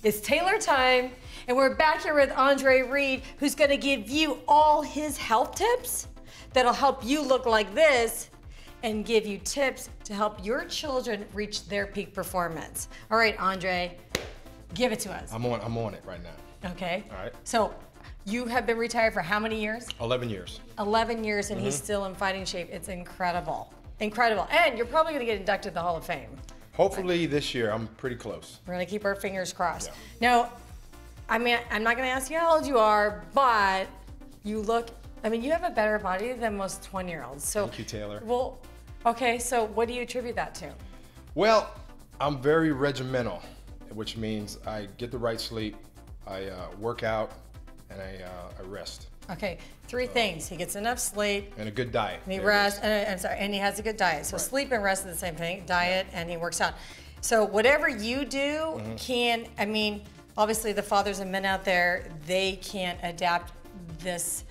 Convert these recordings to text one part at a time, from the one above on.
It's Taylor time, and we're back here with Andre Reed, who's gonna give you all his health tips that'll help you look like this and give you tips to help your children reach their peak performance. All right, Andre, give it to us. I'm on it right now. Okay. All right. So you have been retired for how many years? 11 years. 11 years, and he's still in fighting shape. It's incredible. Incredible. And you're probably gonna get inducted to the Hall of Fame. Hopefully this year. I'm pretty close. We're gonna keep our fingers crossed. Yeah. Now, I mean, I'm not gonna ask you how old you are, but you look, I mean, you have a better body than most 20-year-olds. So, Thank you, Taylor. Well, okay, so what do you attribute that to? Well, I'm very regimental, which means I get the right sleep, I work out, and I rest. Okay, three things. He gets enough sleep. And a good diet. And he rests, and he has a good diet. So Right. sleep and rest are the same thing, diet, and he works out. So whatever you do can, I mean, obviously the fathers and men out there, they can't adapt this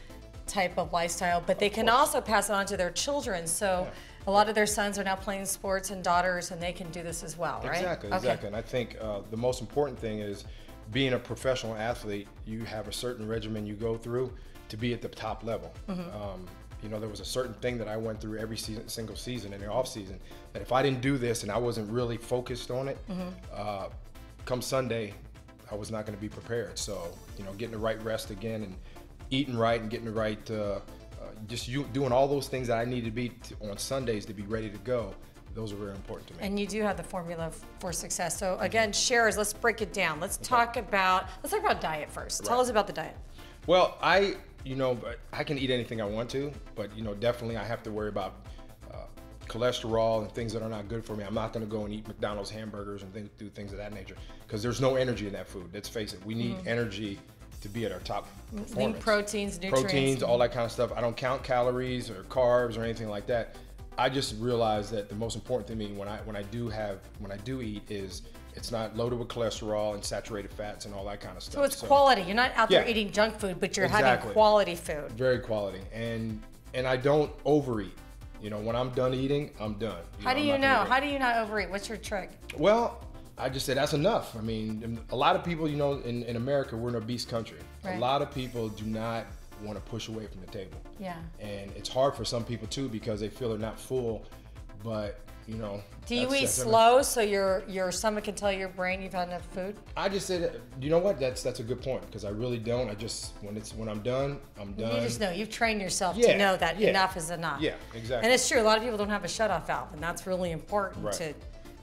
type of lifestyle, but they can also pass it on to their children. So a lot of their sons are now playing sports and daughters, and they can do this as well, right? Exactly, exactly. And I think the most important thing is being a professional athlete, you have a certain regimen you go through to be at the top level. You know, there was a certain thing that I went through every single season in the off season, that if I didn't do this and I wasn't really focused on it, come Sunday, I was not going to be prepared. So, you know, getting the right rest again and eating right and getting the right, doing all those things that I need to be on Sundays to be ready to go. Those are very important to me. And you do have the formula for success. So again, sharers, let's break it down. Let's talk about diet first. Tell us about the diet. Well, you know, I can eat anything I want to, but you know, definitely I have to worry about cholesterol and things that are not good for me. I'm not going to go and eat McDonald's hamburgers and do things of that nature, because there's no energy in that food. Let's face it, we need energy to be at our top performance. Need proteins, nutrients. Proteins, all that kind of stuff. I don't count calories or carbs or anything like that. I just realized that the most important thing to me when I do eat is it's not loaded with cholesterol and saturated fats and all that kind of stuff. So it's quality. You're not out there eating junk food, but you're having quality food. Very quality. And I don't overeat. You know, when I'm done eating, I'm done. How do you know? How do you not overeat? What's your trick? Well, I just say that's enough. I mean, a lot of people, you know, in America, we're an obese country. Right. A lot of people do not want to push away from the table. Yeah. And it's hard for some people too, because they feel they're not full, but you know. Do you eat slow so your stomach can tell your brain you've had enough food? I just say that, you know what, that's a good point, because I really don't. I just, when I'm done, I'm done. You just know, you've trained yourself to know that enough is enough. Yeah, exactly. And it's true, a lot of people don't have a shutoff valve, and that's really important to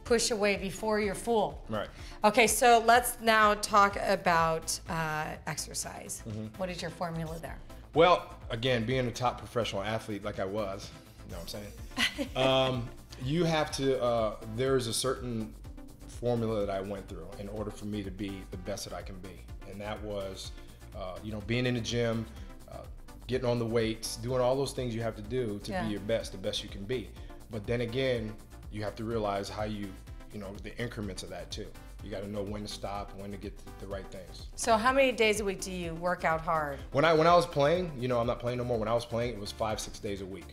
push away before you're full. Right. Okay, so let's now talk about exercise. What is your formula there? Well, again, being a top professional athlete like I was, you know what I'm saying? You have to, there's a certain formula that I went through in order for me to be the best that I can be. And that was, you know, being in the gym, getting on the weights, doing all those things you have to do to be your best, the best you can be. But then again, you have to realize how you know, the increments of that too. You got to know when to stop, when to get the right things. So how many days a week do you work out hard? When I was playing, you know, I'm not playing no more. When I was playing, it was 5-6 days a week.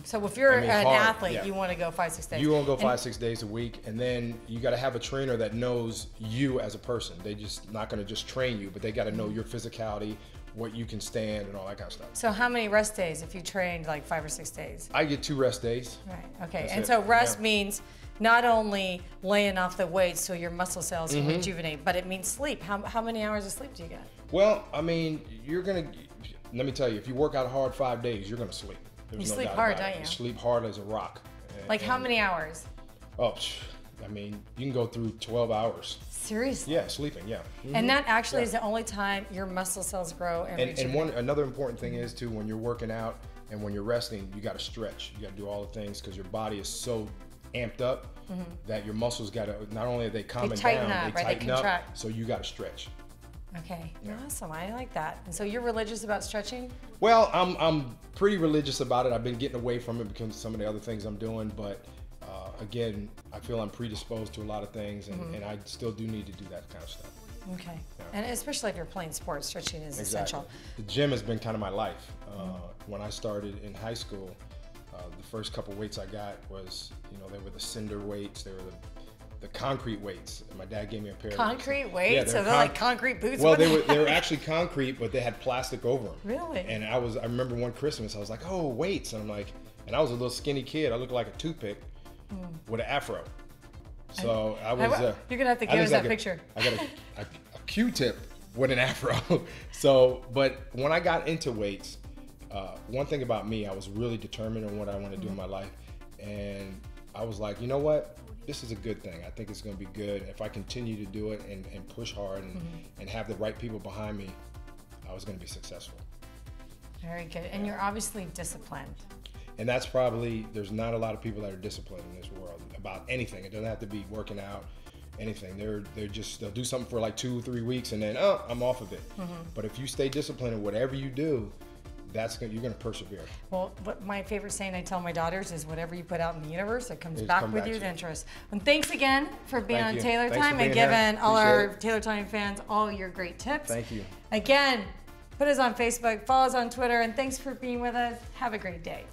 So if you're an athlete, you want to go 5-6 days. You want to go 5-6 days a week, and then you got to have a trainer that knows you as a person. They just not going to just train you, but they got to know your physicality, what you can stand, and all that kind of stuff. So how many rest days if you trained like 5 or 6 days? I get 2 rest days. Right. Okay. And so rest means not only laying off the weights so your muscle cells can rejuvenate, but it means sleep. How many hours of sleep do you get? Well, I mean, let me tell you, if you work out hard 5 days, you're gonna sleep. You sleep hard, don't you? You sleep hard as a rock. Like how many hours? Oh, I mean, you can go through 12 hours. Seriously? Yeah, sleeping, yeah. And that actually is the only time your muscle cells grow and rejuvenate. And another important thing is too, when you're working out and when you're resting, you gotta stretch. You gotta do all the things, because your body is so amped up that your muscles gotta, not only are they calming down, they tighten up, so you gotta stretch. Okay, awesome, I like that. And so you're religious about stretching? Well, I'm pretty religious about it. I've been getting away from it because of some of the other things I'm doing, but again, I feel I'm predisposed to a lot of things, and I still do need to do that kind of stuff. Okay, and especially if you're playing sports, stretching is essential. The gym has been kind of my life. When I started in high school, the first couple weights I got was, you know, they were the cinder weights, they were the concrete weights. And my dad gave me a pair Concrete of weights? So they're like concrete boots? Well, they were actually concrete, but they had plastic over them. Really? And I remember one Christmas, I was like, oh, weights. And I'm like, and I was a little skinny kid. I looked like a toothpick with an afro. So I was. You're gonna have to give us that picture. I got a Q-tip with an afro. So, but when I got into weights, one thing about me, I was really determined on what I want to do in my life, and I was like, you know what, this is a good thing. I think it's going to be good if I continue to do it and push hard and have the right people behind me. I was going to be successful. Very good, and you're obviously disciplined. And that's probably, there's not a lot of people that are disciplined in this world about anything. It doesn't have to be working out, anything. They'll do something for like 2 or 3 weeks and then, oh, I'm off of it. But if you stay disciplined in whatever you do, you're gonna persevere. Well, what my favorite saying I tell my daughters is, whatever you put out in the universe, it comes back with you with interest. And thanks again for being on Taylor Time and giving all our Taylor Time fans all your great tips. Thank you. Again, put us on Facebook, follow us on Twitter, and thanks for being with us. Have a great day.